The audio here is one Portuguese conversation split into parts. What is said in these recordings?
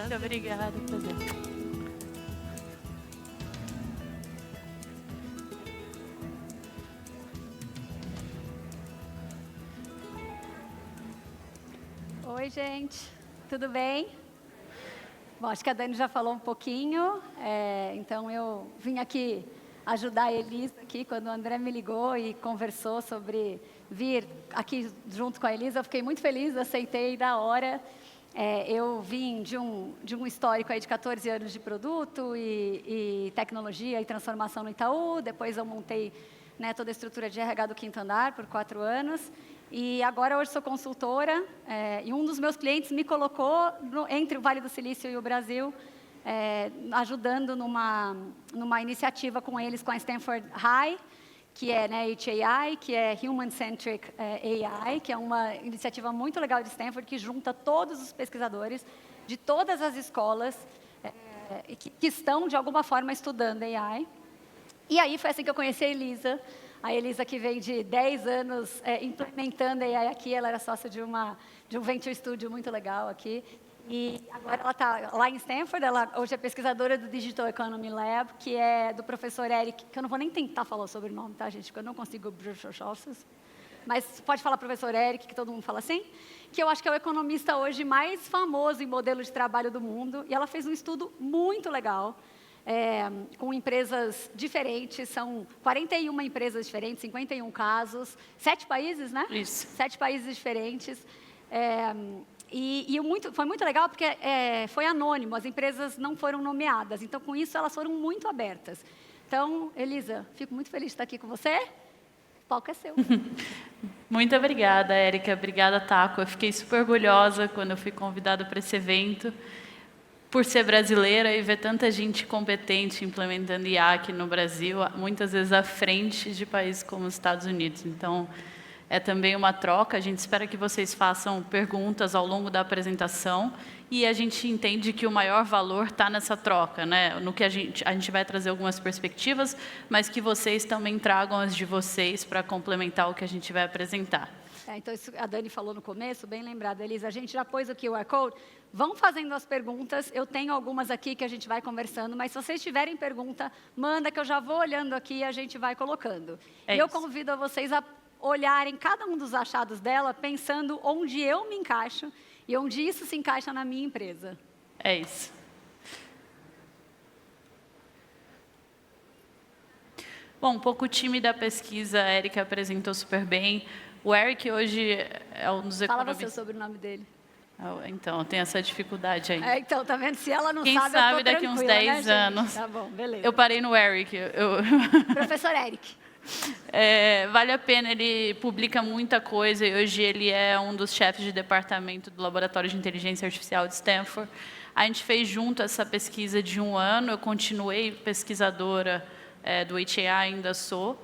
Muito obrigada, prazer. Oi, gente. Tudo bem? Bom, acho que a Dani já falou um pouquinho, então eu vim aqui ajudar a Elisa aqui, quando o André me ligou e conversou sobre vir aqui junto com a Elisa, eu fiquei muito feliz, aceitei da hora. Eu vim de um histórico aí de 14 anos de produto e tecnologia e transformação no Itaú, depois eu montei, né, toda a estrutura de RH do Quinto Andar por 4 anos, e agora hoje sou consultora, e um dos meus clientes me colocou entre o Vale do Silício e o Brasil, ajudando numa iniciativa com eles, com a Stanford High, que é, né, HAI, que é Human Centric AI, que é uma iniciativa muito legal de Stanford, que junta todos os pesquisadores de todas as escolas que estão, de alguma forma, estudando AI. E aí foi assim que eu conheci a Elisa que vem de 10 anos implementando AI aqui, ela era sócia de um venture studio muito legal aqui. E agora ela está lá em Stanford, ela hoje é pesquisadora do Digital Economy Lab, que é do professor Eric, que eu não vou nem tentar falar o sobrenome, tá, gente, porque eu não consigo... Mas pode falar professor Eric, que todo mundo fala assim, que eu acho que é o economista hoje mais famoso em modelo de trabalho do mundo, e ela fez um estudo muito legal, com empresas diferentes, são 41 empresas diferentes, 51 casos, 7 países, né? Isso. 7 países diferentes. Foi muito legal porque foi anônimo, as empresas não foram nomeadas, então com isso elas foram muito abertas. Então, Elisa, fico muito feliz de estar aqui com você, o palco é seu. Muito obrigada, Érica, obrigada, Taco. Eu fiquei super orgulhosa quando eu fui convidada para esse evento, por ser brasileira e ver tanta gente competente implementando IA aqui no Brasil, muitas vezes à frente de países como os Estados Unidos. Então, é também uma troca, a gente espera que vocês façam perguntas ao longo da apresentação e a gente entende que o maior valor está nessa troca, né? No que a gente vai trazer algumas perspectivas, mas que vocês também tragam as de vocês para complementar o que a gente vai apresentar. Então, isso a Dani falou no começo, bem lembrado, Elisa, a gente já pôs o QR Code, vão fazendo as perguntas, eu tenho algumas aqui que a gente vai conversando, mas se vocês tiverem pergunta, manda que eu já vou olhando aqui e a gente vai colocando. E eu convido a vocês a olharem cada um dos achados dela, pensando onde eu me encaixo e onde isso se encaixa na minha empresa. É isso. Bom, um pouco o time da pesquisa, a Érica apresentou super bem. O Eric hoje é um dos economistas... Fala você sobre o nome dele. Então, tem essa dificuldade aí. Então, tá vendo? Se ela não Quem sabe, eu tô daqui uns 10 né, anos. Tá bom, beleza. Eu parei no Eric. Professor Eric. Vale a pena, ele publica muita coisa e hoje ele é um dos chefes de departamento do Laboratório de Inteligência Artificial de Stanford. A gente fez junto essa pesquisa de 1 ano, eu continuei pesquisadora do HAI, ainda sou.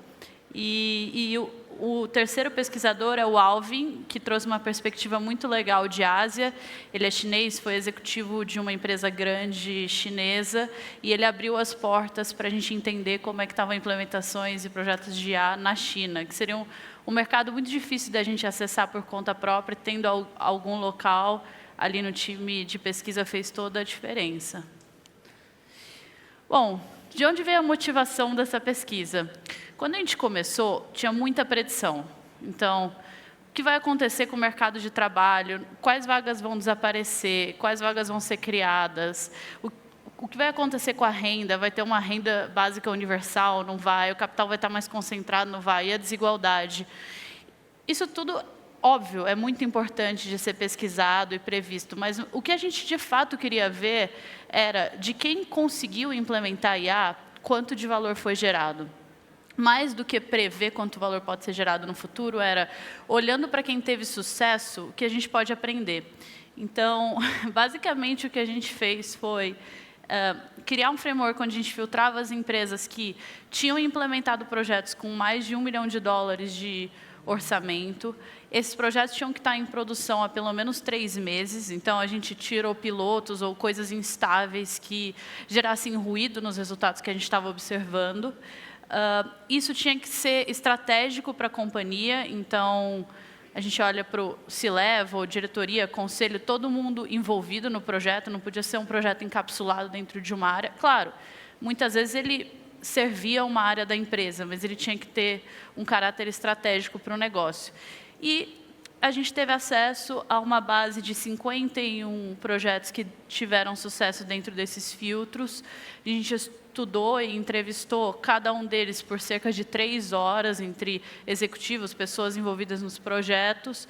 E o terceiro pesquisador é o Alvin, que trouxe uma perspectiva muito legal de Ásia. Ele é chinês, foi executivo de uma empresa grande chinesa, e ele abriu as portas para a gente entender como é que estavam implementações e projetos de IA na China, que seria um mercado muito difícil da gente acessar por conta própria, tendo algum local ali no time de pesquisa fez toda a diferença. Bom, de onde veio a motivação dessa pesquisa? Quando a gente começou, tinha muita predição. Então, o que vai acontecer com o mercado de trabalho? Quais vagas vão desaparecer? Quais vagas vão ser criadas? O que vai acontecer com a renda? Vai ter uma renda básica universal? Não vai? O capital vai estar mais concentrado? Não vai? E a desigualdade? Isso tudo, óbvio, é muito importante de ser pesquisado e previsto, mas o que a gente, de fato, queria ver era de quem conseguiu implementar IA, quanto de valor foi gerado. Mais do que prever quanto valor pode ser gerado no futuro, era, olhando para quem teve sucesso, o que a gente pode aprender. Então, basicamente, o que a gente fez foi criar um framework onde a gente filtrava as empresas que tinham implementado projetos com mais de $1 milhão de orçamento. Esses projetos tinham que estar em produção há pelo menos 3 meses, então a gente tirou pilotos ou coisas instáveis que gerassem ruído nos resultados que a gente estava observando. Isso tinha que ser estratégico para a companhia, então a gente olha para o C-Level, diretoria, conselho, todo mundo envolvido no projeto, não podia ser um projeto encapsulado dentro de uma área. Claro, muitas vezes ele servia uma área da empresa, mas ele tinha que ter um caráter estratégico para o negócio. E a gente teve acesso a uma base de 51 projetos que tiveram sucesso dentro desses filtros. A gente estudou e entrevistou cada um deles por cerca de 3 horas, entre executivos, pessoas envolvidas nos projetos.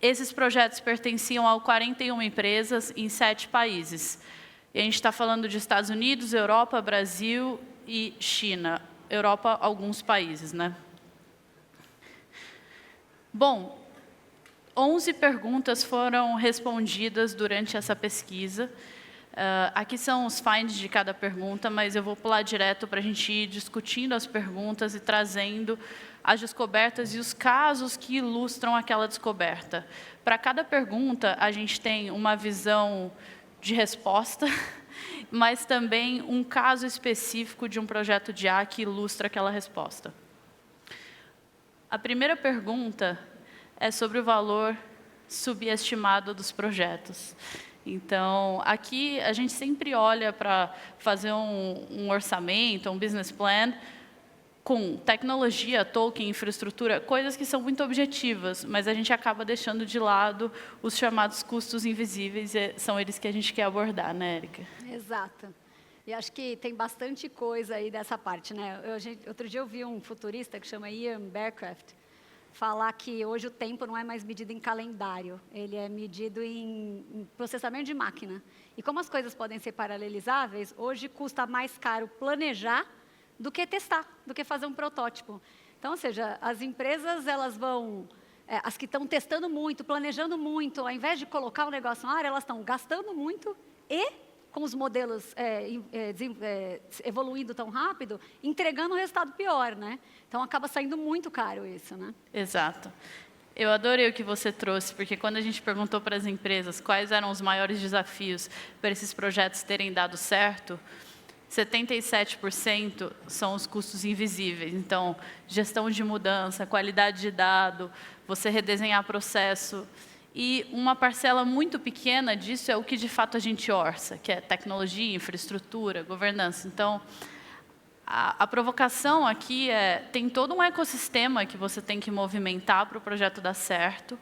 Esses projetos pertenciam a 41 empresas em 7 países. E a gente está falando de Estados Unidos, Europa, Brasil e China. Europa, alguns países, né? Bom, 11 perguntas foram respondidas durante essa pesquisa. Aqui são os finds de cada pergunta, mas eu vou pular direto para a gente ir discutindo as perguntas e trazendo as descobertas e os casos que ilustram aquela descoberta. Para cada pergunta, a gente tem uma visão de resposta, mas também um caso específico de um projeto de A que ilustra aquela resposta. A primeira pergunta é sobre o valor subestimado dos projetos. Então, aqui a gente sempre olha para fazer um orçamento, um business plan, com tecnologia, token, infraestrutura, coisas que são muito objetivas, mas a gente acaba deixando de lado os chamados custos invisíveis, e são eles que a gente quer abordar, né, Érica? Exato. E acho que tem bastante coisa aí dessa parte, né? Outro dia eu vi um futurista que chama Ian Bearcraft falar que hoje o tempo não é mais medido em calendário, ele é medido em processamento de máquina. E como as coisas podem ser paralelizáveis, hoje custa mais caro planejar do que testar, do que fazer um protótipo. Então, ou seja, as empresas, elas vão, as que estão testando muito, planejando muito, ao invés de colocar o negócio na área, elas estão gastando muito e, com os modelos evoluindo tão rápido, entregando um resultado pior, né? Então, acaba saindo muito caro isso, né? Exato. Eu adorei o que você trouxe, porque quando a gente perguntou para as empresas quais eram os maiores desafios para esses projetos terem dado certo, 77% são os custos invisíveis. Então, gestão de mudança, qualidade de dado, você redesenhar processo. E uma parcela muito pequena disso é o que, de fato, a gente orça, que é tecnologia, infraestrutura, governança. Então, a provocação aqui é, tem todo um ecossistema que você tem que movimentar para o projeto dar certo.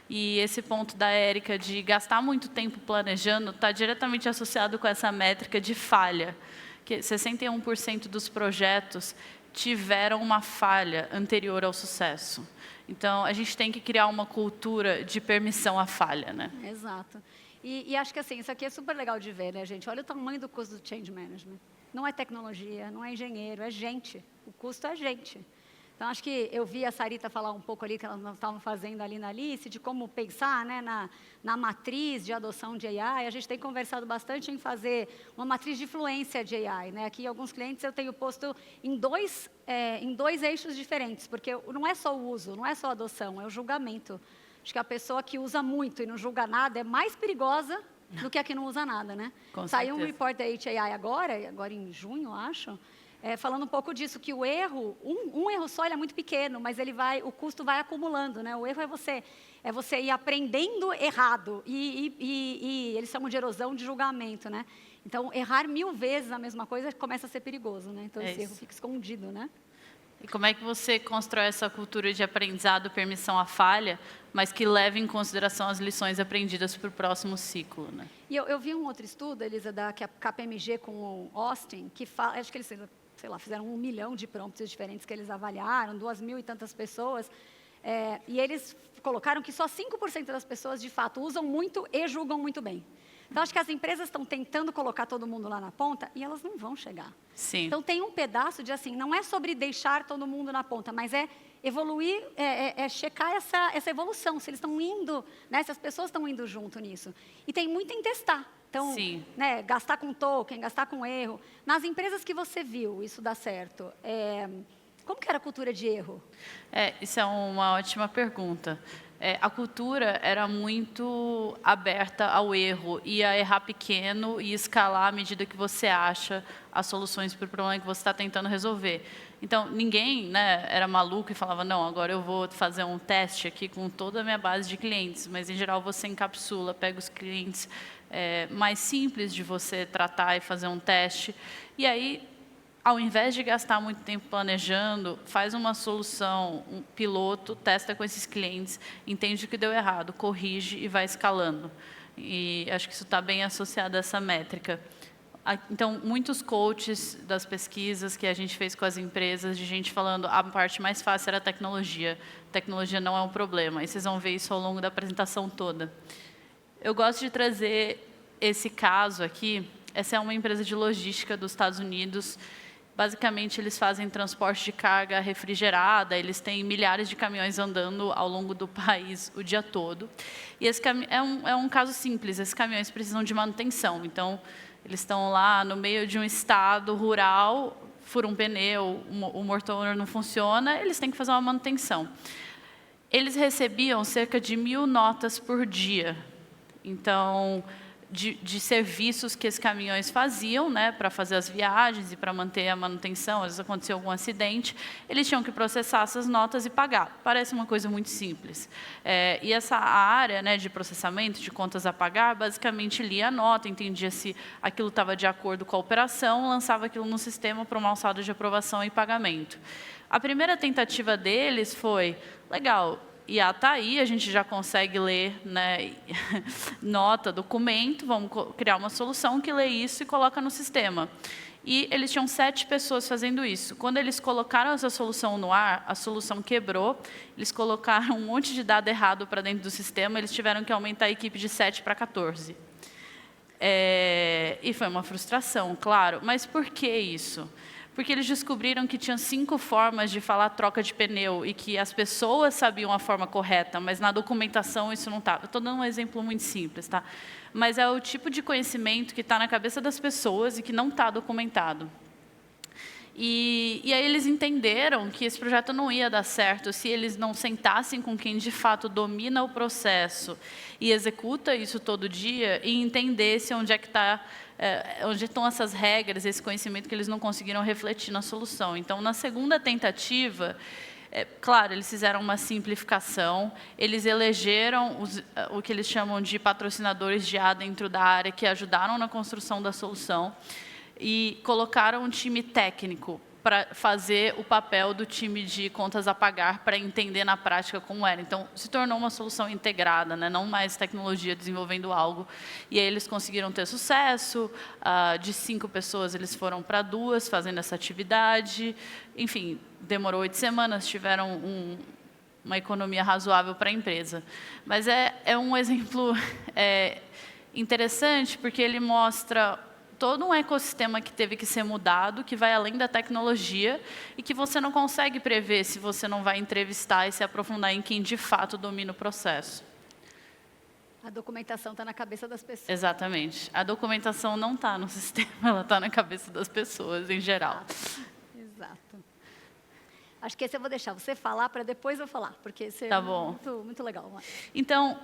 E esse ponto da Érica de gastar muito tempo planejando está diretamente associado com essa métrica de falha, que 61% dos projetos tiveram uma falha anterior ao sucesso. Então, a gente tem que criar uma cultura de permissão à falha, né? Exato. E acho que assim, isso aqui é super legal de ver, né, gente? Olha o tamanho do custo do change management. Não é tecnologia, não é engenheiro, é gente. O custo é gente. Então, acho que eu vi a Sarita falar um pouco ali, que elas estavam fazendo ali na Alice, de como pensar, né, na matriz de adoção de AI. A gente tem conversado bastante em fazer uma matriz de fluência de AI, né? Aqui, alguns clientes eu tenho posto em dois eixos diferentes, porque não é só o uso, não é só a adoção, é o julgamento. Acho que a pessoa que usa muito e não julga nada é mais perigosa do que a que não usa nada, né? Saiu um report da HAI agora em junho, acho, falando um pouco disso, que o erro, um erro só, ele é muito pequeno, mas o custo vai acumulando, né? O erro é você ir aprendendo errado, e eles chamam de erosão de julgamento, né? Então, errar 1000 vezes a mesma coisa começa a ser perigoso, né? Então, esse erro fica escondido, né? E como é que você constrói essa cultura de aprendizado, permissão à falha, mas que leve em consideração as lições aprendidas para o próximo ciclo, né? E eu vi um outro estudo, Elisa, da KPMG com o Austin, que fala, acho que eles, sei lá, fizeram 1 milhão de prompts diferentes que eles avaliaram, 2.000 e tantas pessoas, e eles colocaram que só 5% das pessoas, de fato, usam muito e julgam muito bem. Então, acho que as empresas estão tentando colocar todo mundo lá na ponta e elas não vão chegar. Sim. Então, tem um pedaço de, assim, não é sobre deixar todo mundo na ponta, mas é evoluir, checar essa evolução, se eles estão indo, né, se as pessoas estão indo junto nisso. E tem muito em testar. Então, né, gastar com token, gastar com erro. Nas empresas que você viu isso dar certo, como que era a cultura de erro? Isso é uma ótima pergunta. A cultura era muito aberta ao erro, e a errar pequeno e escalar à medida que você acha as soluções para o problema que você está tentando resolver. Então, ninguém, né, era maluco e falava, não, agora eu vou fazer um teste aqui com toda a minha base de clientes. Mas, em geral, você encapsula, pega os clientes mais simples de você tratar e fazer um teste. E aí, ao invés de gastar muito tempo planejando, faz uma solução, um piloto, testa com esses clientes, entende o que deu errado, corrige e vai escalando. E acho que isso está bem associado a essa métrica. Então, muitos coaches das pesquisas que a gente fez com as empresas, de gente falando a parte mais fácil era a tecnologia. Tecnologia não é um problema. E vocês vão ver isso ao longo da apresentação toda. Eu gosto de trazer esse caso aqui. Essa é uma empresa de logística dos Estados Unidos. Basicamente, eles fazem transporte de carga refrigerada, eles têm milhares de caminhões andando ao longo do país o dia todo. E esse é um caso simples, esses caminhões precisam de manutenção. Então, eles estão lá no meio de um estado rural, fura um pneu, o motor não funciona, eles têm que fazer uma manutenção. Eles recebiam cerca de 1.000 notas por dia. Então, de serviços que esses caminhões faziam, né, para fazer as viagens e para manter a manutenção, às vezes aconteceu algum acidente, eles tinham que processar essas notas e pagar. Parece uma coisa muito simples. E essa área, né, de processamento de contas a pagar, basicamente lia a nota, entendia se aquilo estava de acordo com a operação, lançava aquilo no sistema para uma alçada de aprovação e pagamento. A primeira tentativa deles foi, legal, IA está aí, a gente já consegue ler, né, nota, documento, vamos criar uma solução que lê isso e coloca no sistema. E eles tinham 7 pessoas fazendo isso. Quando eles colocaram essa solução no ar, a solução quebrou, eles colocaram um monte de dado errado para dentro do sistema, eles tiveram que aumentar a equipe de 7 para 14. E foi uma frustração, claro. Mas por que isso? Porque eles descobriram que tinham 5 formas de falar troca de pneu e que as pessoas sabiam a forma correta, mas na documentação isso não estava. Estou dando um exemplo muito simples, tá? Mas é o tipo de conhecimento que está na cabeça das pessoas e que não está documentado. E aí eles entenderam que esse projeto não ia dar certo se eles não sentassem com quem de fato domina o processo e executa isso todo dia e entendesse onde é que está, onde estão essas regras, esse conhecimento que eles não conseguiram refletir na solução. Então, na segunda tentativa, claro, eles fizeram uma simplificação, eles elegeram o que eles chamam de patrocinadores de IA dentro da área que ajudaram na construção da solução e colocaram um time técnico para fazer o papel do time de contas a pagar para entender na prática como era. Então, se tornou uma solução integrada, né? Não mais tecnologia desenvolvendo algo. E aí eles conseguiram ter sucesso, de 5 pessoas eles foram para 2 fazendo essa atividade. Enfim, demorou 8 semanas, tiveram uma economia razoável para a empresa. Mas é um exemplo interessante, porque ele mostra todo um ecossistema que teve que ser mudado, que vai além da tecnologia e que você não consegue prever se você não vai entrevistar e se aprofundar em quem de fato domina o processo. A documentação está na cabeça das pessoas. Exatamente. A documentação não está no sistema, ela está na cabeça das pessoas, em geral. Exato. Acho que esse eu vou deixar você falar para depois eu falar, porque esse tá bom. Muito legal. Então,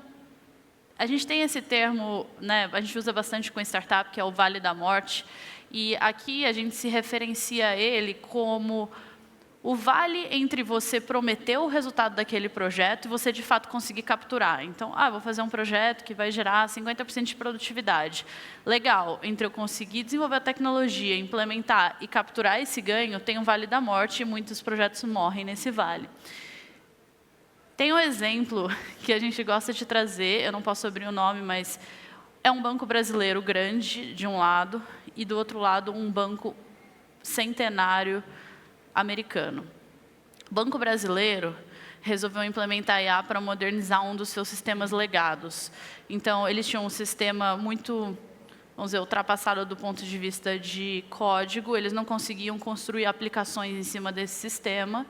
a gente tem esse termo, né, a gente usa bastante com startup, que é o Vale da Morte, e aqui a gente se referencia a ele como o vale entre você prometer o resultado daquele projeto e você, de fato, conseguir capturar. Então, vou fazer um projeto que vai gerar 50% de produtividade. Legal, entre eu conseguir desenvolver a tecnologia, implementar e capturar esse ganho, tem um Vale da Morte e muitos projetos morrem nesse vale. Tem um exemplo que a gente gosta de trazer, eu não posso abrir o nome, mas é um banco brasileiro grande, de um lado, e do outro lado, um banco centenário americano. O banco brasileiro resolveu implementar IA para modernizar um dos seus sistemas legados. Então, eles tinham um sistema muito, vamos dizer, ultrapassado do ponto de vista de código, eles não conseguiam construir aplicações em cima desse sistema,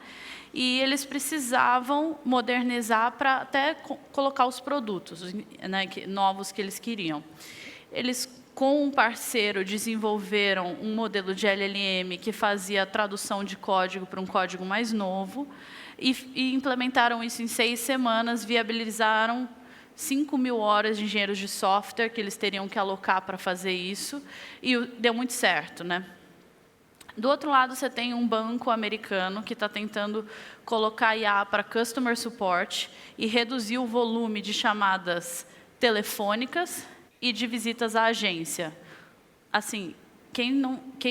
e eles precisavam modernizar para até colocar os produtos, né, novos que eles queriam. Eles, com um parceiro, desenvolveram um modelo de LLM que fazia a tradução de código para um código mais novo e implementaram isso em 6 semanas, viabilizaram 5.000 horas de engenheiros de software que eles teriam que alocar para fazer isso, e deu muito certo, né? Do outro lado, você tem um banco americano que está tentando colocar IA para Customer Support e reduzir o volume de chamadas telefônicas e de visitas à agência. Assim, quem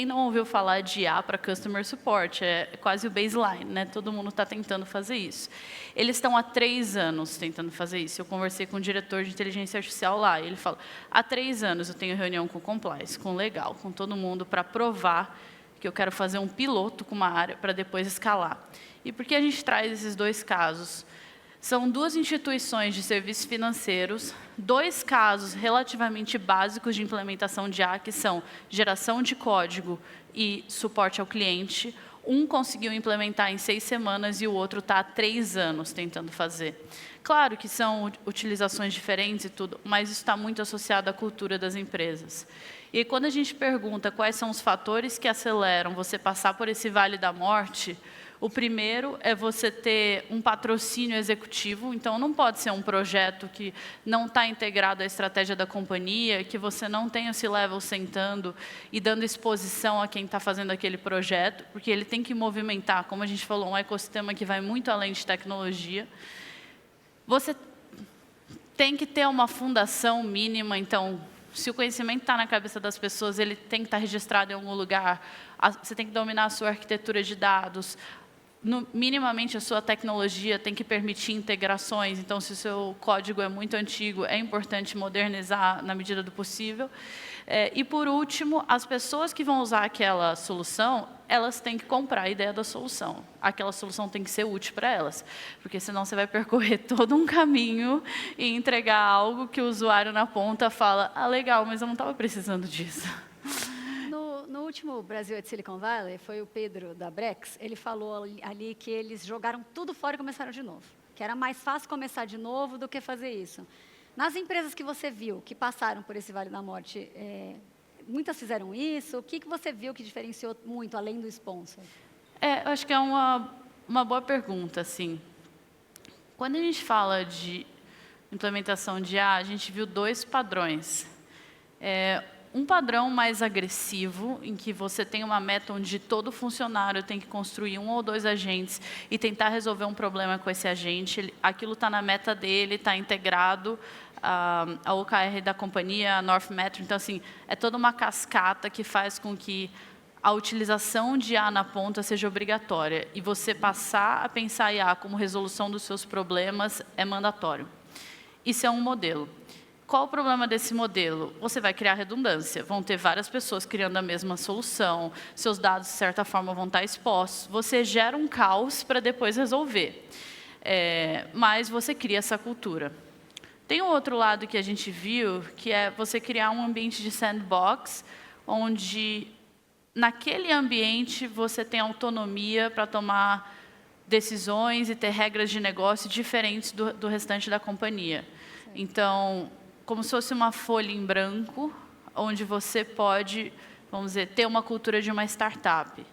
não ouviu falar de IA para Customer Support? É quase o baseline, né? Todo mundo está tentando fazer isso. Eles estão há 3 anos tentando fazer isso. Eu conversei com o diretor de inteligência artificial lá, e ele falou, há 3 anos eu tenho reunião com o compliance, com o legal, com todo mundo, para provar que eu quero fazer um piloto com uma área para depois escalar. E por que a gente traz esses 2 casos? São 2 instituições de serviços financeiros, 2 casos relativamente básicos de implementação de IA, que são geração de código e suporte ao cliente. Um conseguiu implementar em 6 semanas e o outro está há 3 anos tentando fazer. Claro que são utilizações diferentes e tudo, mas isso está muito associado à cultura das empresas. E quando a gente pergunta quais são os fatores que aceleram você passar por esse vale da morte, o primeiro é você ter um patrocínio executivo, então não pode ser um projeto que não está integrado à estratégia da companhia, que você não tem o C-level sentando e dando exposição a quem está fazendo aquele projeto, porque ele tem que movimentar, como a gente falou, um ecossistema que vai muito além de tecnologia. Você tem que ter uma fundação mínima, então, se o conhecimento está na cabeça das pessoas, ele tem que estar registrado em algum lugar, você tem que dominar a sua arquitetura de dados, minimamente a sua tecnologia tem que permitir integrações, então se o seu código é muito antigo, é importante modernizar na medida do possível. E por último, as pessoas que vão usar aquela solução, elas têm que comprar a ideia da solução. Aquela solução tem que ser útil para elas, porque senão você vai percorrer todo um caminho e entregar algo que o usuário na ponta fala, ah, legal, mas eu não estava precisando disso. No último Brasil at Silicon Valley, foi o Pedro da Brex, ele falou ali que eles jogaram tudo fora e começaram de novo. Que era mais fácil começar de novo do que fazer isso. Nas empresas que você viu, que passaram por esse Vale da Morte, muitas fizeram isso? O que você viu que diferenciou muito, além do sponsor? Eu acho que é uma boa pergunta, assim. Quando a gente fala de implementação de IA, a gente viu 2 padrões. Um padrão mais agressivo, em que você tem uma meta onde todo funcionário tem que construir 1 ou 2 agentes e tentar resolver um problema com esse agente. Aquilo está na meta dele, está integrado a OKR da companhia, a North Metro. Então, assim, é toda uma cascata que faz com que a utilização de IA na ponta seja obrigatória. E você passar a pensar IA como resolução dos seus problemas é mandatório. Isso é um modelo. Qual o problema desse modelo? Você vai criar redundância. Vão ter várias pessoas criando a mesma solução, seus dados, de certa forma, vão estar expostos. Você gera um caos para depois resolver. Mas você cria essa cultura. Tem um outro lado que a gente viu, que é você criar um ambiente de sandbox, onde, naquele ambiente, você tem autonomia para tomar decisões e ter regras de negócio diferentes do restante da companhia. Então, como se fosse uma folha em branco, onde você pode, vamos dizer, ter uma cultura de uma startup.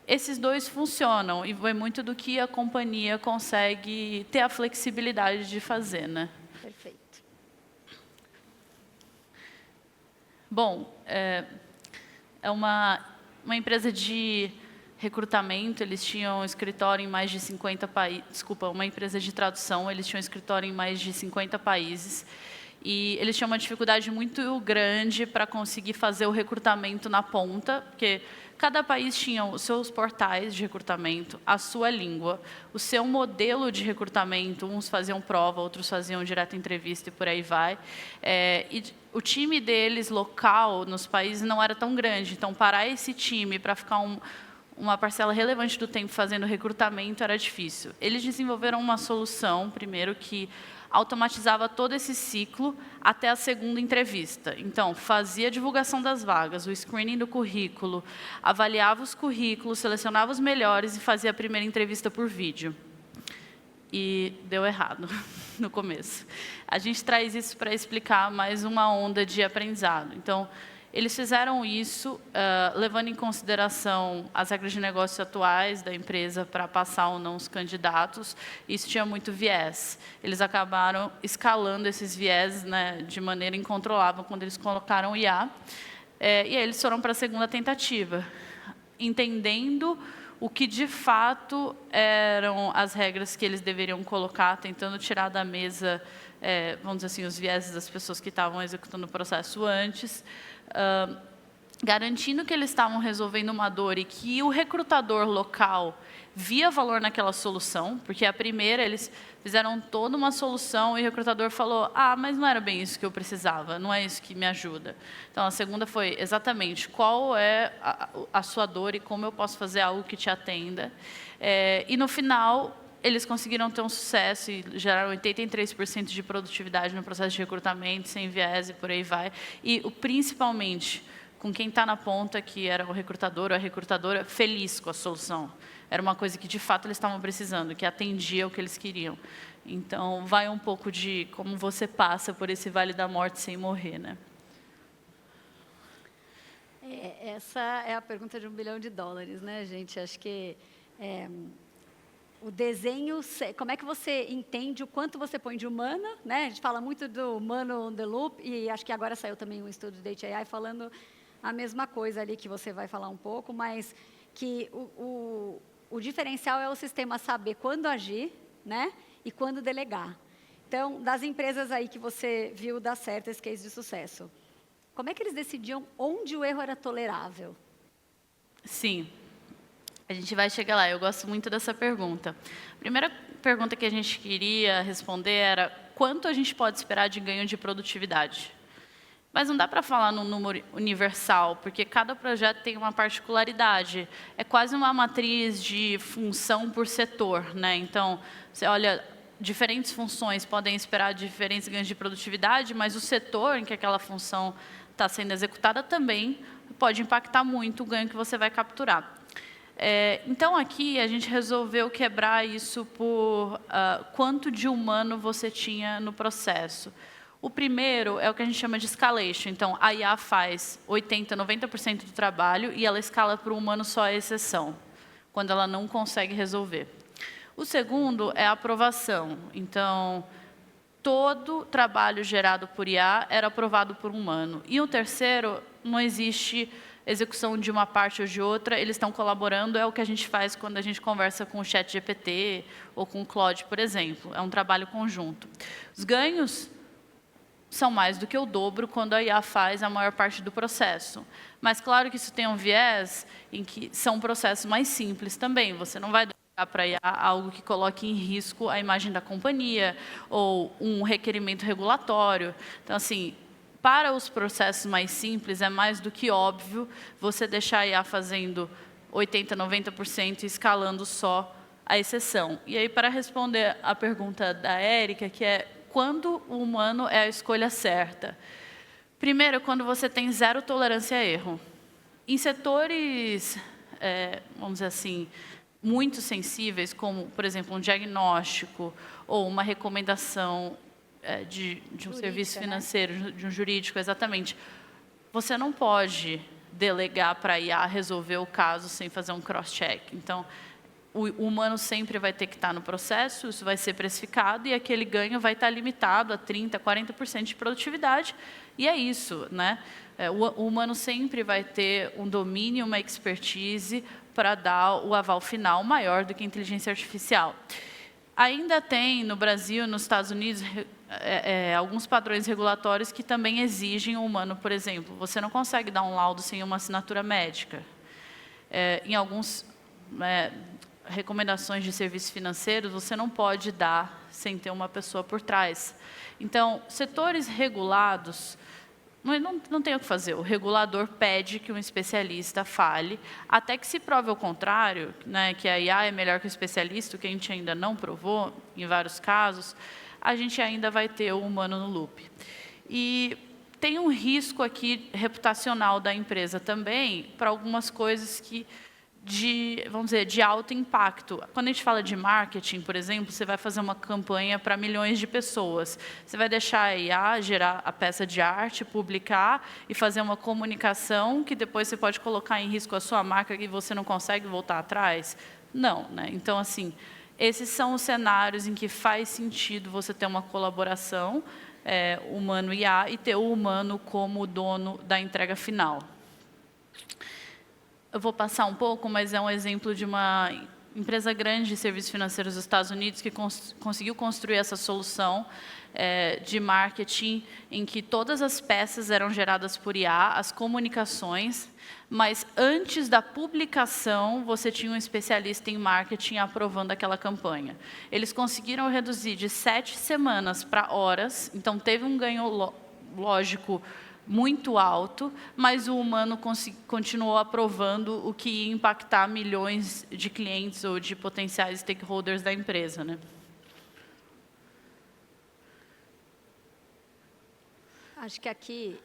Esses 2 funcionam, e vai muito do que a companhia consegue ter a flexibilidade de fazer, né? Perfeito. Bom, é uma empresa de recrutamento, eles tinham escritório em mais de 50 países, desculpa, uma empresa de tradução, eles tinham escritório em mais de 50 países, e eles tinham uma dificuldade muito grande para conseguir fazer o recrutamento na ponta, porque cada país tinha os seus portais de recrutamento, a sua língua, o seu modelo de recrutamento, uns faziam prova, outros faziam direto entrevista e por aí vai. E o time deles, local, nos países, não era tão grande, então parar esse time para ficar uma parcela relevante do tempo fazendo recrutamento era difícil. Eles desenvolveram uma solução, primeiro, que automatizava todo esse ciclo até a segunda entrevista. Então, fazia a divulgação das vagas, o screening do currículo, avaliava os currículos, selecionava os melhores e fazia a primeira entrevista por vídeo. E deu errado no começo. A gente traz isso para explicar mais uma onda de aprendizado. Então, eles fizeram isso levando em consideração as regras de negócio atuais da empresa para passar ou não os candidatos. Isso tinha muito viés. Eles acabaram escalando esses viés, né, de maneira incontrolável quando eles colocaram IA. E aí eles foram para a segunda tentativa. entendendo o que de fato eram as regras que eles deveriam colocar, tentando tirar da mesa, vamos dizer assim, os vieses das pessoas que estavam executando o processo antes, garantindo que eles estavam resolvendo uma dor e que o recrutador local via valor naquela solução, porque a primeira eles fizeram toda uma solução e o recrutador falou, mas não era bem isso que eu precisava, não é isso que me ajuda. Então, a segunda foi exatamente qual é a sua dor e como eu posso fazer algo que te atenda. E no final, eles conseguiram ter um sucesso e geraram 83% de produtividade no processo de recrutamento, sem viés e por aí vai. E, principalmente, com quem está na ponta, que era o recrutador ou a recrutadora, feliz com a solução. Era uma coisa que, de fato, eles estavam precisando, que atendia o que eles queriam. Então, vai um pouco de como você passa por esse vale da morte sem morrer, né? Essa é a pergunta de $1 bilhão, né, gente? Acho que o desenho, como é que você entende o quanto você põe de humano, né? A gente fala muito do humano on the loop, e acho que agora saiu também um estudo do Data AI falando a mesma coisa ali, que você vai falar um pouco, mas que o diferencial é o sistema saber quando agir, né, e quando delegar. Então, das empresas aí que você viu dar certo esse case de sucesso, como é que eles decidiam onde o erro era tolerável? Sim, a gente vai chegar lá. Eu gosto muito dessa pergunta. A primeira pergunta que a gente queria responder era quanto a gente pode esperar de ganho de produtividade? Mas não dá para falar num número universal, porque cada projeto tem uma particularidade. É quase uma matriz de função por setor, né? Então, você olha, diferentes funções podem esperar diferentes ganhos de produtividade, mas o setor em que aquela função está sendo executada também pode impactar muito o ganho que você vai capturar. Então, aqui, a gente resolveu quebrar isso por quanto de humano você tinha no processo. O primeiro é o que a gente chama de escalation. Então, a IA faz 80%, 90% do trabalho e ela escala para o humano só a exceção, quando ela não consegue resolver. O segundo é a aprovação. Então, todo trabalho gerado por IA era aprovado por um humano. E o terceiro, não existe execução de uma parte ou de outra, eles estão colaborando, é o que a gente faz quando a gente conversa com o ChatGPT ou com o Claude, por exemplo. É um trabalho conjunto. Os ganhos são mais do que o dobro quando a IA faz a maior parte do processo. Mas, claro que isso tem um viés em que são processos mais simples também. Você não vai dar para a IA algo que coloque em risco a imagem da companhia ou um requerimento regulatório. Então, assim, para os processos mais simples, é mais do que óbvio você deixar a IA fazendo 80%, 90% e escalando só a exceção. E aí, para responder a pergunta da Érica, que é quando o humano é a escolha certa? Primeiro, quando você tem zero tolerância a erro. Em setores, vamos dizer assim, muito sensíveis, como, por exemplo, um diagnóstico ou uma recomendação de um serviço financeiro, né? De um jurídico, exatamente. Você não pode delegar para a IA resolver o caso sem fazer um cross-check. Então, o humano sempre vai ter que estar no processo, isso vai ser precificado e aquele ganho vai estar limitado a 30%, 40% de produtividade. E é isso, né? O humano sempre vai ter um domínio, uma expertise para dar o aval final maior do que a inteligência artificial. Ainda tem, no Brasil, nos Estados Unidos, alguns padrões regulatórios que também exigem o humano, por exemplo. Você não consegue dar um laudo sem uma assinatura médica. Em alguns recomendações de serviços financeiros, você não pode dar sem ter uma pessoa por trás. Então, setores regulados, não tem o que fazer. O regulador pede que um especialista fale, até que se prove o contrário, né, que a IA é melhor que o especialista, o que a gente ainda não provou, em vários casos, a gente ainda vai ter o humano no loop. E tem um risco aqui reputacional da empresa também, para algumas coisas que vamos dizer, de alto impacto. Quando a gente fala de marketing, por exemplo, você vai fazer uma campanha para milhões de pessoas. Você vai deixar a IA gerar a peça de arte, publicar e fazer uma comunicação que depois você pode colocar em risco a sua marca e você não consegue voltar atrás? Não, né? Então, assim, esses são os cenários em que faz sentido você ter uma colaboração humano-IA e ter o humano como dono da entrega final. eu vou passar um pouco, mas é um exemplo de uma empresa grande de serviços financeiros dos Estados Unidos que conseguiu construir essa solução de marketing em que todas as peças eram geradas por IA, as comunicações, mas antes da publicação, você tinha um especialista em marketing aprovando aquela campanha. Eles conseguiram reduzir de 7 semanas para horas, então teve um ganho lógico muito alto, mas o humano continuou aprovando o que ia impactar milhões de clientes ou de potenciais stakeholders da empresa, né? Acho que aqui,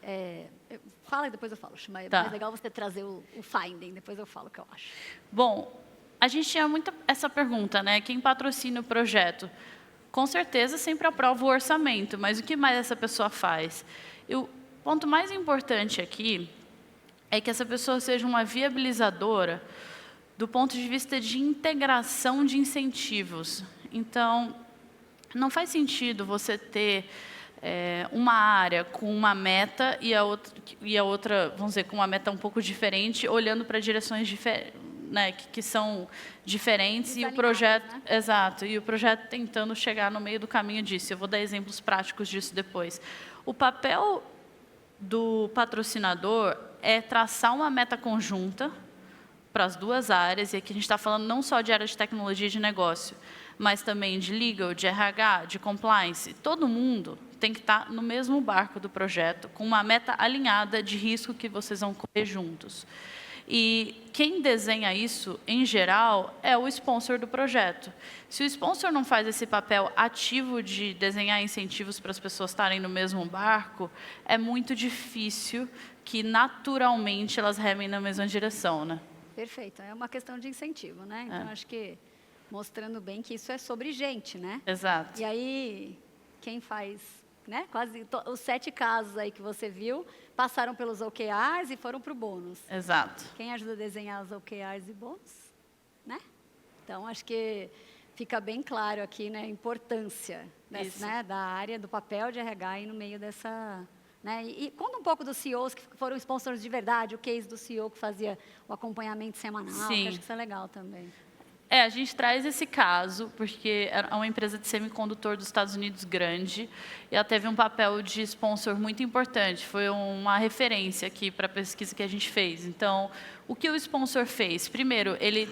fala e depois eu falo, mas Tá. é mais legal você trazer o finding, depois eu falo o que eu acho. Bom, a gente tinha muito essa pergunta, né? Quem patrocina o projeto? Com certeza sempre aprova o orçamento, mas o que mais essa pessoa faz? O ponto mais importante aqui é que essa pessoa seja uma viabilizadora do ponto de vista de integração de incentivos. Então, não faz sentido você ter uma área com uma meta e a outra, vamos dizer, com uma meta um pouco diferente, olhando para direções né, que são diferentes e o projeto, né? Exato, e o projeto tentando chegar no meio do caminho disso. Eu vou dar exemplos práticos disso depois. O papel do patrocinador é traçar uma meta conjunta para as duas áreas, e aqui a gente está falando não só de área de tecnologia e de negócio, mas também de legal, de RH, de compliance. Todo mundo tem que estar no mesmo barco do projeto, com uma meta alinhada de risco que vocês vão correr juntos. E quem desenha isso, em geral, é o sponsor do projeto. Se o sponsor não faz esse papel ativo de desenhar incentivos para as pessoas estarem no mesmo barco, é muito difícil que, naturalmente, elas remem na mesma direção, né? Perfeito, é uma questão de incentivo, né? Então, acho que mostrando bem que isso é sobre gente, né? Exato. E aí, quem faz, né? Quase os 7 casos aí que você viu, passaram pelos OKRs e foram para o bônus. Exato. Quem ajuda a desenhar os OKRs e bônus, né? Então, acho que fica bem claro aqui, né, a importância né, da área, do papel de RH aí no meio dessa... Né? E conta um pouco dos CEOs que foram sponsors de verdade, o case do CEO que fazia o acompanhamento semanal, que acho que isso é legal também. A gente traz esse caso porque é uma empresa de semicondutor dos Estados Unidos grande e ela teve um papel de sponsor muito importante. Foi uma referência aqui para a pesquisa que a gente fez. Então, o que o sponsor fez? Primeiro, ele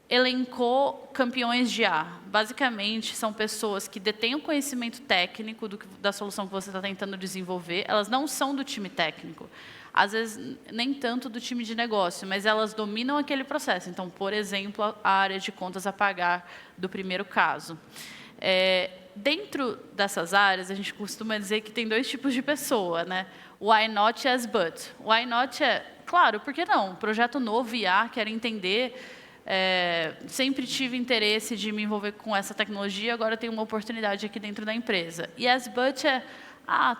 elencou campeões de A. Basicamente, são pessoas que detêm o conhecimento técnico da solução que você está tentando desenvolver. Elas não são do time técnico. Às vezes, nem tanto do time de negócio, mas elas dominam aquele processo. Então, por exemplo, a área de contas a pagar do primeiro caso. Dentro dessas áreas, a gente costuma dizer que tem 2 tipos de pessoa, né? Why not as but? Why not é, claro, por que não? Projeto novo, IA, quero entender... sempre tive interesse de me envolver com essa tecnologia, agora tenho uma oportunidade aqui dentro da empresa. E as but é,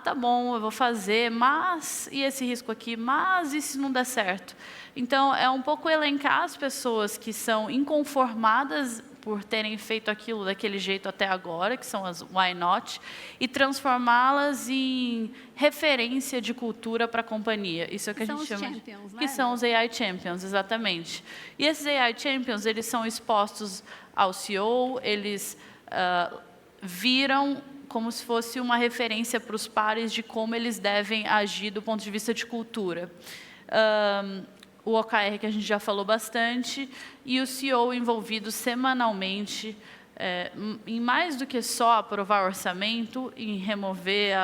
tá bom, eu vou fazer, mas, e esse risco aqui, mas e se não der certo? Então, é um pouco elencar as pessoas que são inconformadas por terem feito aquilo daquele jeito até agora, que são as why not, e transformá-las em referência de cultura para a companhia. Isso é o que a gente chama de... Champions, né? Que são os AI Champions, exatamente. E esses AI Champions, eles são expostos ao CEO, eles viram como se fosse uma referência para os pares de como eles devem agir do ponto de vista de cultura. O OKR, que a gente já falou bastante, e o CEO envolvido semanalmente, em mais do que só aprovar orçamento, em remover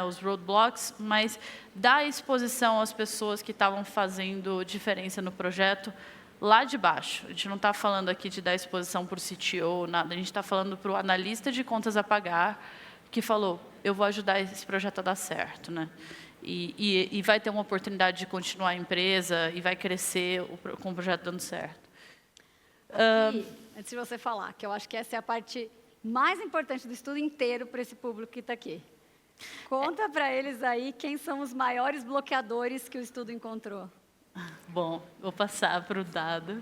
os roadblocks, mas dar exposição às pessoas que estavam fazendo diferença no projeto lá de baixo. A gente não está falando aqui de dar exposição para o CTO, nada, a gente está falando para o analista de contas a pagar, que falou, eu vou ajudar esse projeto a dar certo, né? E vai ter uma oportunidade de continuar a empresa e vai crescer com o projeto dando certo. Aqui, antes de você falar, que eu acho que essa é a parte mais importante do estudo inteiro para esse público que está aqui. Conta para eles aí quem são os maiores bloqueadores que o estudo encontrou. Bom, vou passar para o dado.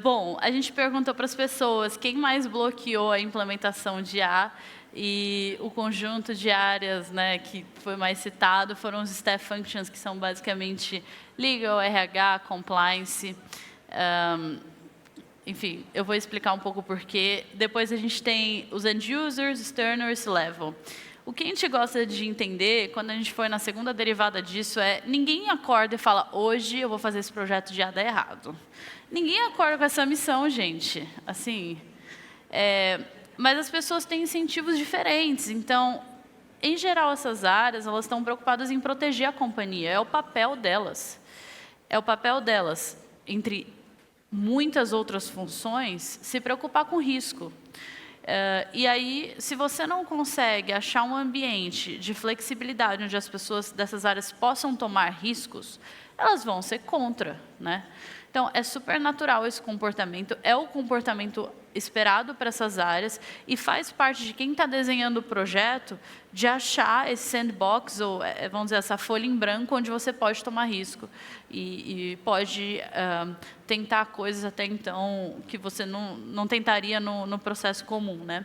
Bom, a gente perguntou para as pessoas quem mais bloqueou a implementação de A, E o conjunto de áreas, né, que foi mais citado foram os staff functions, que são basicamente legal, RH, compliance. Enfim, eu vou explicar um pouco o porquê. Depois a gente tem os end users, external e level. O que a gente gosta de entender, quando a gente foi na segunda derivada disso, é ninguém acorda e fala, hoje eu vou fazer esse projeto de A dar errado. Ninguém acorda com essa missão, gente. Assim, mas as pessoas têm incentivos diferentes. Então, em geral, essas áreas elas estão preocupadas em proteger a companhia. É o papel delas. É o papel delas, entre muitas outras funções, se preocupar com risco. E aí, se você não consegue achar um ambiente de flexibilidade onde as pessoas dessas áreas possam tomar riscos, elas vão ser contra, né? Então, é super natural esse comportamento, é o comportamento esperado para essas áreas e faz parte de quem está desenhando o projeto de achar esse sandbox, ou vamos dizer, essa folha em branco, onde você pode tomar risco e pode tentar coisas até então que você não tentaria no processo comum, né?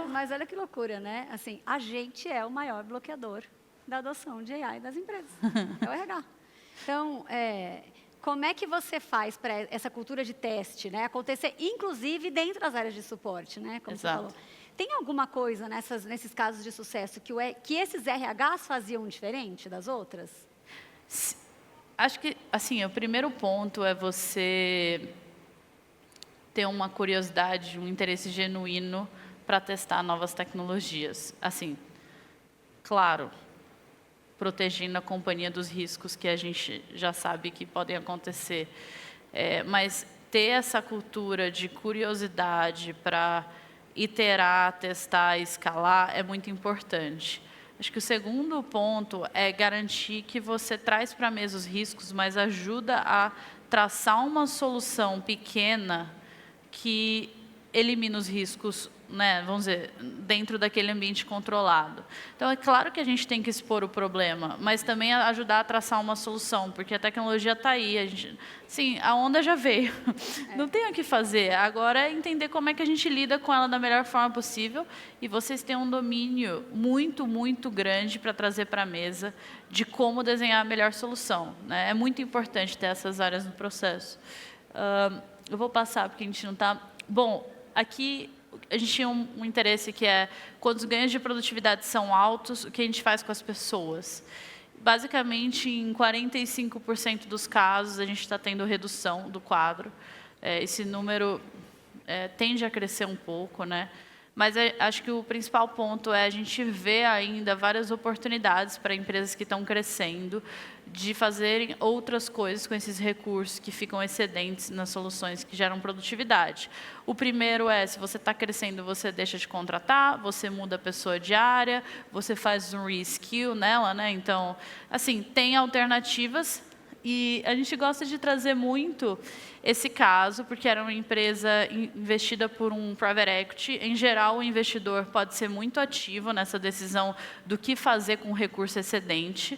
Mas olha que loucura, né? Assim, a gente é o maior bloqueador da adoção de AI das empresas. É o RH. Então, como é que você faz para essa cultura de teste, né, acontecer, inclusive, dentro das áreas de suporte, né, como Exato. você falou? Tem alguma coisa nesses casos de sucesso que esses RHs faziam diferente das outras? Acho que, assim, o primeiro ponto é você ter uma curiosidade, um interesse genuíno para testar novas tecnologias. Assim, claro, protegendo a companhia dos riscos que a gente já sabe que podem acontecer. Mas ter essa cultura de curiosidade para iterar, testar e escalar é muito importante. Acho que o segundo ponto é garantir que você traz para a mesa os riscos, mas ajuda a traçar uma solução pequena que elimina os riscos, né, vamos dizer, dentro daquele ambiente controlado. Então, é claro que a gente tem que expor o problema, mas também ajudar a traçar uma solução, porque a tecnologia está aí. Sim, a onda já veio. Não tem o que fazer. Agora é entender como é que a gente lida com ela da melhor forma possível, e vocês têm um domínio muito, muito grande para trazer para a mesa de como desenhar a melhor solução, né? É muito importante ter essas áreas no processo. Eu vou passar, porque a gente não está... Bom, aqui a gente tinha um interesse que é, quando os ganhos de produtividade são altos, o que a gente faz com as pessoas? Basicamente, em 45% dos casos, a gente está tendo redução do quadro. Esse número tende a crescer um pouco, né? Mas acho que o principal ponto é a gente ver ainda várias oportunidades para empresas que estão crescendo de fazerem outras coisas com esses recursos que ficam excedentes nas soluções que geram produtividade. O primeiro é, se você está crescendo, você deixa de contratar, você muda a pessoa de área, você faz um reskill nela, né? Então, assim, tem alternativas. E a gente gosta de trazer muito esse caso, porque era uma empresa investida por um private equity. Em geral, o investidor pode ser muito ativo nessa decisão do que fazer com o recurso excedente.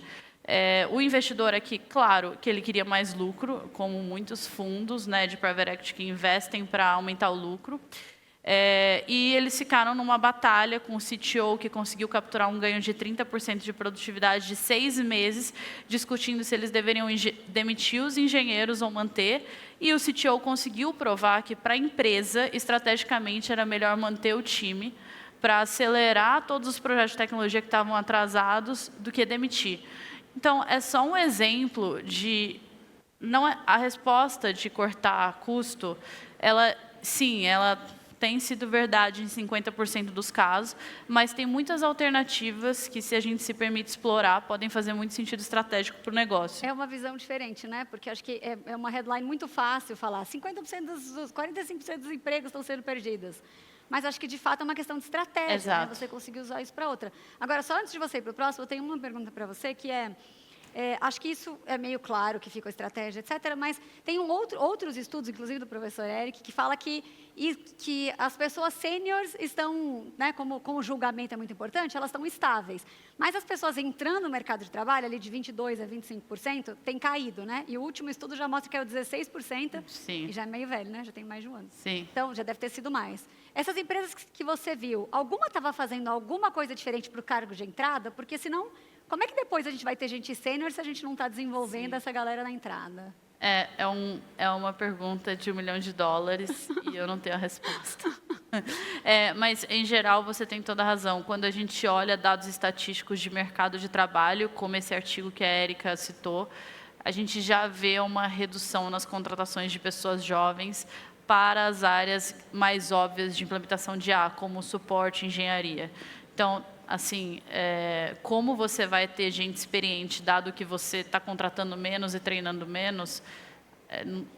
O investidor aqui, claro, que ele queria mais lucro, como muitos fundos, né, de private equity que investem para aumentar o lucro. E eles ficaram numa batalha com o CTO, que conseguiu capturar um ganho de 30% de produtividade de 6 meses, discutindo se eles deveriam demitir os engenheiros ou manter. E o CTO conseguiu provar que, para a empresa, estrategicamente, era melhor manter o time para acelerar todos os projetos de tecnologia que estavam atrasados do que demitir. Então, é só um exemplo de... a resposta de cortar custo, sim, ela tem sido verdade em 50% dos casos, mas tem muitas alternativas que, se a gente se permite explorar, podem fazer muito sentido estratégico para o negócio. É uma visão diferente, né? Porque acho que é uma headline muito fácil falar 50% dos 45% dos empregos estão sendo perdidos. Mas acho que, de fato, é uma questão de estratégia, né? Você conseguir usar isso para outra. Agora, só antes de você ir para o próximo, eu tenho uma pergunta para você, que é... Acho que isso é meio claro que fica a estratégia, etc. Mas tem outros estudos, inclusive do professor Eric, que fala que as pessoas sêniores estão, né, como o julgamento é muito importante, elas estão estáveis. Mas as pessoas entrando no mercado de trabalho, ali de 22% a 25%, tem caído, né? E o último estudo já mostra que é o 16%. Sim. E já é meio velho, né? Já tem mais de um ano. Sim. Então, já deve ter sido mais. Essas empresas que você viu, alguma estava fazendo alguma coisa diferente para o cargo de entrada? Porque senão, como é que depois a gente vai ter gente sênior se a gente não está desenvolvendo essa galera na entrada? É uma pergunta de $1 milhão e eu não tenho a resposta. Mas, em geral, você tem toda a razão. Quando a gente olha dados estatísticos de mercado de trabalho, como esse artigo que a Érica citou, a gente já vê uma redução nas contratações de pessoas jovens para as áreas mais óbvias de implementação de IA, como suporte e engenharia. Então, assim, como você vai ter gente experiente, dado que você está contratando menos e treinando menos,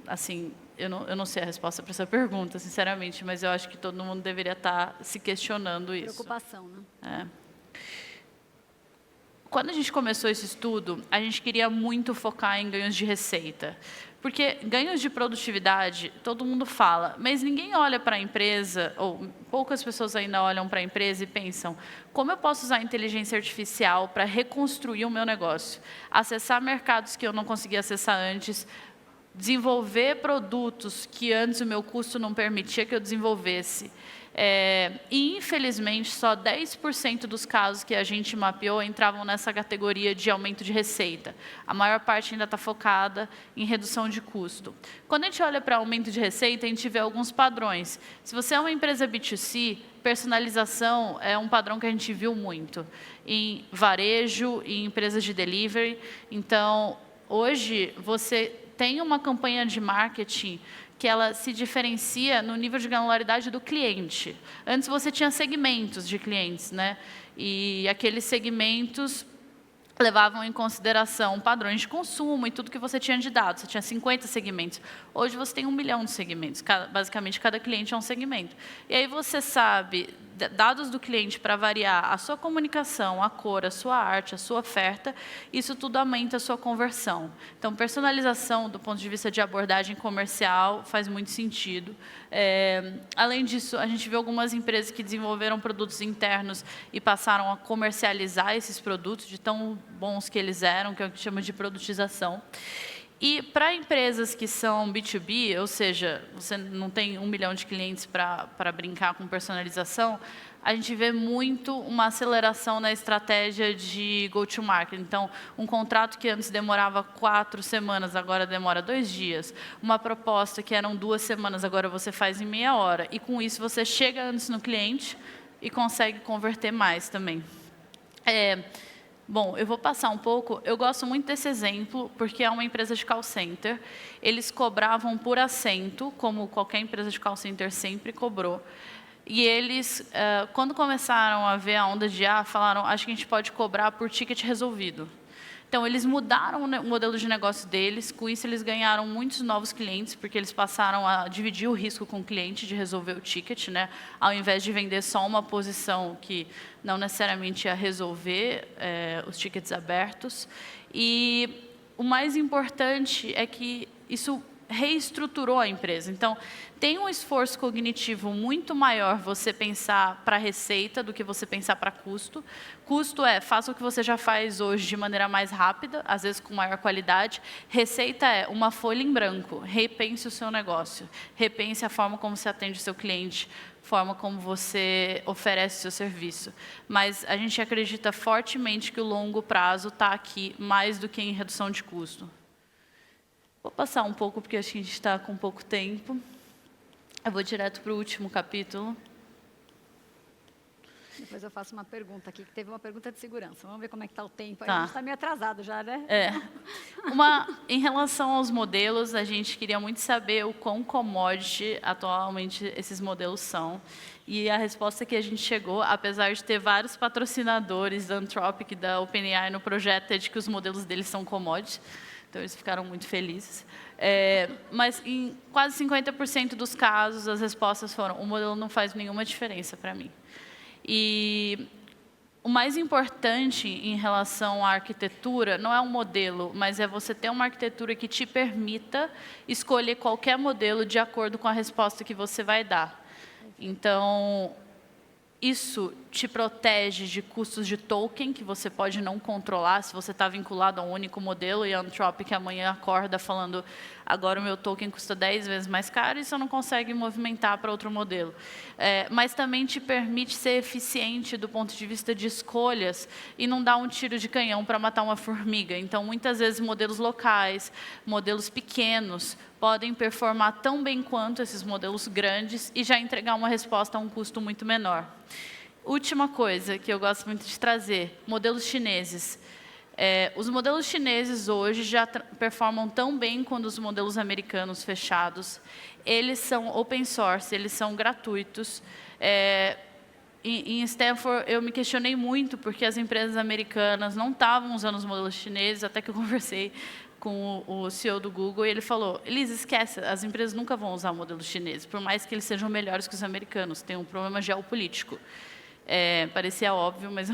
assim, eu não sei a resposta para essa pergunta, sinceramente, mas eu acho que todo mundo deveria estar se questionando isso. Preocupação, né? Quando a gente começou esse estudo, a gente queria muito focar em ganhos de receita. Porque ganhos de produtividade, todo mundo fala, mas ninguém olha para a empresa, ou poucas pessoas ainda olham para a empresa e pensam, como eu posso usar a inteligência artificial para reconstruir o meu negócio? Acessar mercados que eu não conseguia acessar antes, desenvolver produtos que antes o meu custo não permitia que eu desenvolvesse. E, infelizmente, só 10% dos casos que a gente mapeou entravam nessa categoria de aumento de receita. A maior parte ainda está focada em redução de custo. Quando a gente olha para aumento de receita, a gente vê alguns padrões. Se você é uma empresa B2C, personalização é um padrão que a gente viu muito. Em varejo, em empresas de delivery. Então, hoje, você tem uma campanha de marketing que ela se diferencia no nível de granularidade do cliente. Antes você tinha segmentos de clientes, né? E aqueles segmentos levavam em consideração padrões de consumo e tudo que você tinha de dados. Você tinha 50 segmentos. Hoje você tem 1 milhão de segmentos. Basicamente, cada cliente é um segmento. E aí você sabe dados do cliente para variar a sua comunicação, a cor, a sua arte, a sua oferta, isso tudo aumenta a sua conversão. Então, personalização, do ponto de vista de abordagem comercial, faz muito sentido. Além disso, a gente viu algumas empresas que desenvolveram produtos internos e passaram a comercializar esses produtos, de tão bons que eles eram, que é o que chama de produtização. E para empresas que são B2B, ou seja, você não tem 1 milhão de clientes para brincar com personalização, a gente vê muito uma aceleração na estratégia de go-to-market. Então, um contrato que antes demorava 4 semanas, agora demora 2 dias. Uma proposta que eram 2 semanas, agora você faz em meia hora. E com isso você chega antes no cliente e consegue converter mais também. Bom, eu vou passar um pouco. Eu gosto muito desse exemplo, porque é uma empresa de call center. Eles cobravam por assento, como qualquer empresa de call center sempre cobrou. E eles, quando começaram a ver a onda de IA, falaram, acho que a gente pode cobrar por ticket resolvido. Então, eles mudaram o modelo de negócio deles, com isso eles ganharam muitos novos clientes, porque eles passaram a dividir o risco com o cliente de resolver o ticket, né? Ao invés de vender só uma posição que não necessariamente ia resolver os tickets abertos. E o mais importante é que isso reestruturou a empresa. Então, tem um esforço cognitivo muito maior você pensar para receita do que você pensar para custo. Custo faça o que você já faz hoje de maneira mais rápida, às vezes com maior qualidade. Receita é uma folha em branco. Repense o seu negócio. Repense a forma como você atende o seu cliente, forma como você oferece o seu serviço. Mas a gente acredita fortemente que o longo prazo está aqui mais do que em redução de custo. Vou passar um pouco, porque acho que a gente está com pouco tempo. Eu vou direto para o último capítulo. Depois eu faço uma pergunta aqui, que teve uma pergunta de segurança. Vamos ver como é que está o tempo. Tá. A gente está meio atrasado já, né? Em relação aos modelos, a gente queria muito saber o quão commodity atualmente esses modelos são. E a resposta que a gente chegou, apesar de ter vários patrocinadores da Anthropic e da OpenAI no projeto, é de que os modelos deles são commodity. Então, eles ficaram muito felizes. Mas, em quase 50% dos casos, as respostas foram, o modelo não faz nenhuma diferença para mim. E O mais importante em relação à arquitetura não é um modelo, mas é você ter uma arquitetura que te permita escolher qualquer modelo de acordo com a resposta que você vai dar. Então, isso te protege de custos de token, que você pode não controlar se você está vinculado a um único modelo e a Anthropic amanhã acorda falando agora o meu token custa 10 vezes mais caro e você não consegue movimentar para outro modelo. Mas também te permite ser eficiente do ponto de vista de escolhas e não dar um tiro de canhão para matar uma formiga. Então, muitas vezes, modelos locais, modelos pequenos, podem performar tão bem quanto esses modelos grandes e já entregar uma resposta a um custo muito menor. Última coisa que eu gosto muito de trazer, modelos chineses. Os modelos chineses hoje já performam tão bem quanto os modelos americanos fechados. Eles são open source, eles são gratuitos. Em Stanford, eu me questionei muito porque as empresas americanas não estavam usando os modelos chineses, até que eu conversei com o CEO do Google, e ele falou, Elisa, esquece, as empresas nunca vão usar modelos chineses, por mais que eles sejam melhores que os americanos, tem um problema geopolítico. Parecia óbvio, mas...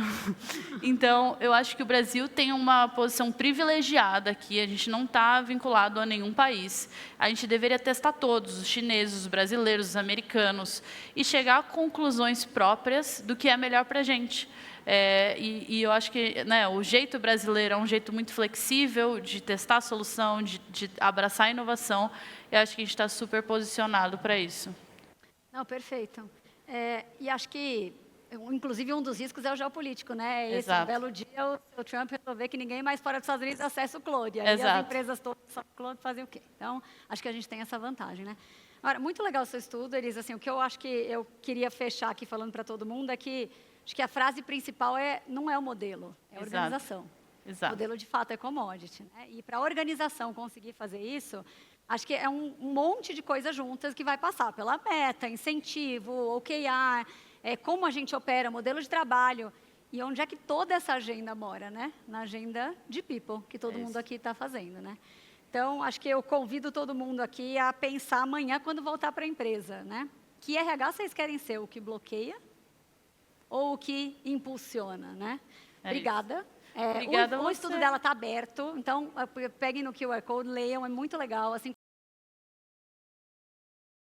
Então, eu acho que o Brasil tem uma posição privilegiada aqui, a gente não está vinculado a nenhum país. A gente deveria testar todos, os chineses, os brasileiros, os americanos, e chegar a conclusões próprias do que é melhor para a gente. E eu acho que o jeito brasileiro é um jeito muito flexível de testar a solução, de abraçar a inovação. Eu acho que a gente está super posicionado para isso. Não, perfeito. E acho que, inclusive, um dos riscos é o geopolítico, né? Esse belo dia, o Trump resolveu que ninguém mais fora dos Estados Unidos acessa o Cloud. Aí as empresas todas só o Cloud fazem o quê? Então, acho que a gente tem essa vantagem, né? Agora, muito legal o seu estudo, Elisa. Assim, o que eu acho que eu queria fechar aqui falando para todo mundo é que acho que a frase principal não é o modelo, é a organização. Exato. O modelo, de fato, é commodity, né? E para a organização conseguir fazer isso, acho que é um monte de coisas juntas que vai passar pela meta, incentivo, OKR, como a gente opera, modelo de trabalho. E onde é que toda essa agenda mora, né? Na agenda de people, que todo mundo aqui está fazendo, né? Então, acho que eu convido todo mundo aqui a pensar amanhã quando voltar para a empresa, né? Que RH vocês querem ser? O que bloqueia ou o que impulsiona, né? Obrigada. Obrigada o estudo dela está aberto, então peguem no QR Code, leiam, é muito legal. Assim